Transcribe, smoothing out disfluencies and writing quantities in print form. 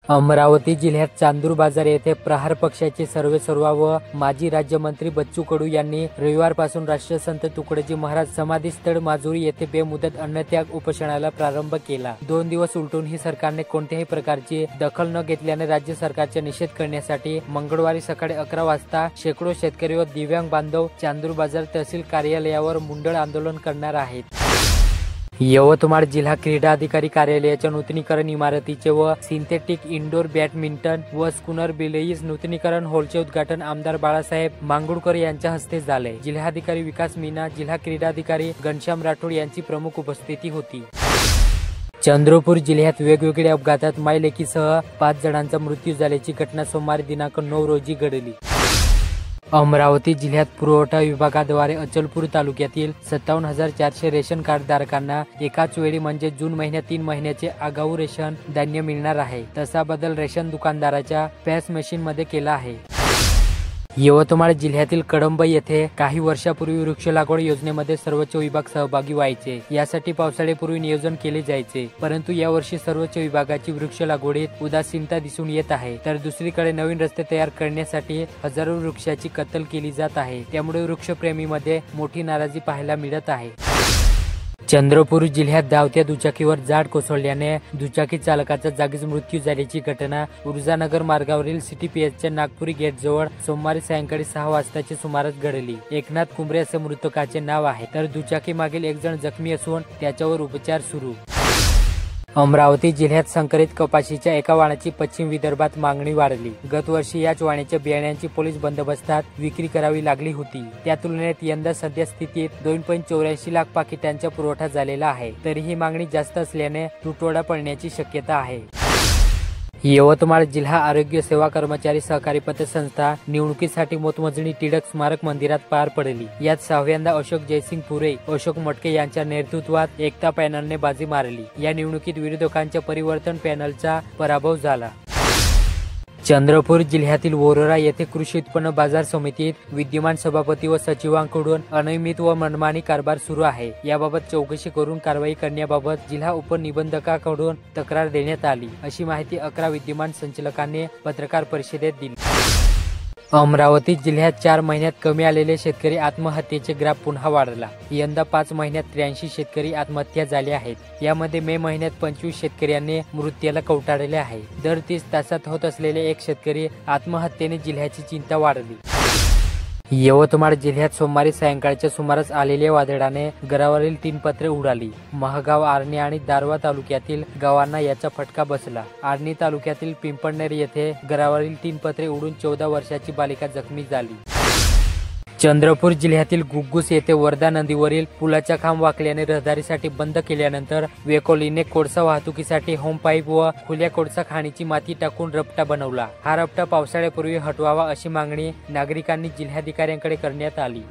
अमरावती जिल्ह्यात चांदूर बाजार येथे प्रहार पक्षाचे सर्वेसर्वा व माजी राज्यमंत्री बच्चू कडू यांनी रविवारपासून राष्ट्रसंत तुकडोजी महाराज समाधीस्थळ माजुरी येथे बेमुदत अन्नत्याग उपोषणाला प्रारंभ केला। 2 दिवस उलटूनही सरकारने कोणत्याही प्रकारची दखल न घेतल्याने राज्य सरकारचा निषेध करण्यासाठी मंगळवारी सकाळी 11 वाजता शेकडो शेतकरी व दिव्यांग बांधव चांदूर बाजार तहसील कार्यालयावर मुंडळ आंदोलन करणार आहेत। यवतमाळ जिल्हा क्रीडा अधिकारी कार्यालयाच्या नूतनीकरण इमारतीचे व सिंथेटिक इंडोर बॅडमिंटन व स्कूनर बिलेईज नूतनीकरण हॉलचे उद्घाटन आमदार बाळासाहेब मांगुळकर यांच्या हस्ते झाले। जिल्हाधिकारी विकास मीना, जिल्हा क्रीडा अधिकारी घनश्याम राठोड यांची प्रमुख उपस्थिती होती। चंद्रपूर जिल्ह्यात वेगवेगळ्या अपघातात मायलेकीसह 5 जणांचा मृत्यू झाल्याची घटना सोमवारी दिनांक 9 रोजी घडली। अमरावती जिल्ह्यात पुरवठा विभागाद्वारे अचलपूर तालुक्यातील 57,400 रेशन कार्ड धारकांना एकाच वेळी म्हणजे जून महिन्यात 3 महिन्याचे आगाऊ रेशन धान्य मिळणार आहे। तसा बदल रेशन दुकानदाराच्या पॅस मशीन मध्ये केला आहे। यवतमाळ जिल्ह्यातील कडंब येथे काही वर्षापूर्वी वृक्ष लागवड योजनेमध्ये सर्वोच्च विभाग सहभागी व्हायचे। यासाठी पावसाळ्यापूर्वी नियोजन केले जायचे, परंतु यावर्षी सर्वोच्च विभागाची वृक्ष लागवडीत उदासीनता दिसून येत आहे। तर दुसरीकडे नवीन रस्ते तयार करण्यासाठी हजारो वृक्षाची कत्तल केली जात आहे। त्यामुळे वृक्षप्रेमीमध्ये मोठी नाराजी पाहायला मिळत आहे। चंद्रपूर जिल्ह्यात धावत्या दुचाकीवर झाड कोसळल्याने दुचाकी चालकाचा जागीच मृत्यू झाल्याची घटना ऊर्जानगर मार्गावरील सीटीपीएसच्या नागपुरी गेटजवळ सोमवारी सायंकाळी 6 वाजताच्या सुमारास घडली। एकनाथ कुंबरे असे मृतकाचे नाव आहे, तर दुचाकी मागील एक जण जखमी असून त्याच्यावर उपचार सुरू। अमरावती जिल्ह्यात संकरित कपाशीच्या एका वाणाची पश्चिम विदर्भात मागणी वाढली। गत वर्षी याच वाणाच्या बियाण्यांची पोलीस बंदोबस्तात विक्री करावी लागली होती। त्या तुलनेत यंदा सध्या स्थितीत 2.84 लाख पाकिटांचा पुरवठा झालेला आहे। तरीही मागणी जास्त असल्याने तुटवडा पडण्याची शक्यता आहे। यवतमाळ जिल्हा आरोग्य सेवा कर्मचारी सहकारी पतसंस्था निवडणुकीसाठी मतमोजणी टिळक स्मारक मंदिरात पार पडली। यात 6व्यांदा अशोक जयसिंग पुरे, अशोक मटके यांच्या नेतृत्वात एकता पॅनलने बाजी मारली। या निवडणुकीत विरोधकांच्या परिवर्तन पॅनलचा पराभव झाला। चंद्रपूर जिल्ह्यातील वरोरा येथे कृषी उत्पन्न बाजार समितीत विद्यमान सभापती व सचिवांकडून अनियमित व मनमानी कारभार सुरू आहे। याबाबत चौकशी करून कारवाई करण्याबाबत जिल्हा उपनिबंधकाकडून तक्रार देण्यात आली, अशी माहिती 11 विद्यमान संचालकांनी पत्रकार परिषदेत दिली। अमरावती जिल्ह्यात 4 महिन्यात कमी आलेले शेतकरी आत्महत्येचे ग्राफ पुन्हा वाढला। यंदा 5 महिन्यात 83 शेतकरी आत्महत्या झाले आहेत। यामध्ये मे महिन्यात 25 शेतकऱ्यांनी मृत्यूला कवटाळले आहे। दर 30 तासात होत असलेले एक शेतकरी आत्महत्येने जिल्ह्याची चिंता वाढली। यवतमाळ जिल्ह्यात सोमवारी सायंकाळच्या सुमारास आलेल्या वादळाने घरावरील 3 पत्रे उडाली। महगाव, आर्णी आणि दारव्हा तालुक्यातील गावांना याचा फटका बसला। आर्णी तालुक्यातील पिंपळनेर येथे घरावरील 3 पत्रे उडून 14 वर्षाची बालिका जखमी झाली। चंद्रपूर जिल्ह्यातील गुग्गुस येथे वर्धा नदीवरील पुलाचा खांब वाकल्याने रहदारीसाठी बंद केल्यानंतर वेकोलीने कोळसा वाहतुकीसाठी होम पाईप व खुल्या कोळसा खाणीची माती टाकून रपटा बनवला। हा रपटा पावसाळ्यापूर्वी हटवावा अशी मागणी नागरिकांनी जिल्हाधिकाऱ्यांकडे करण्यात आली।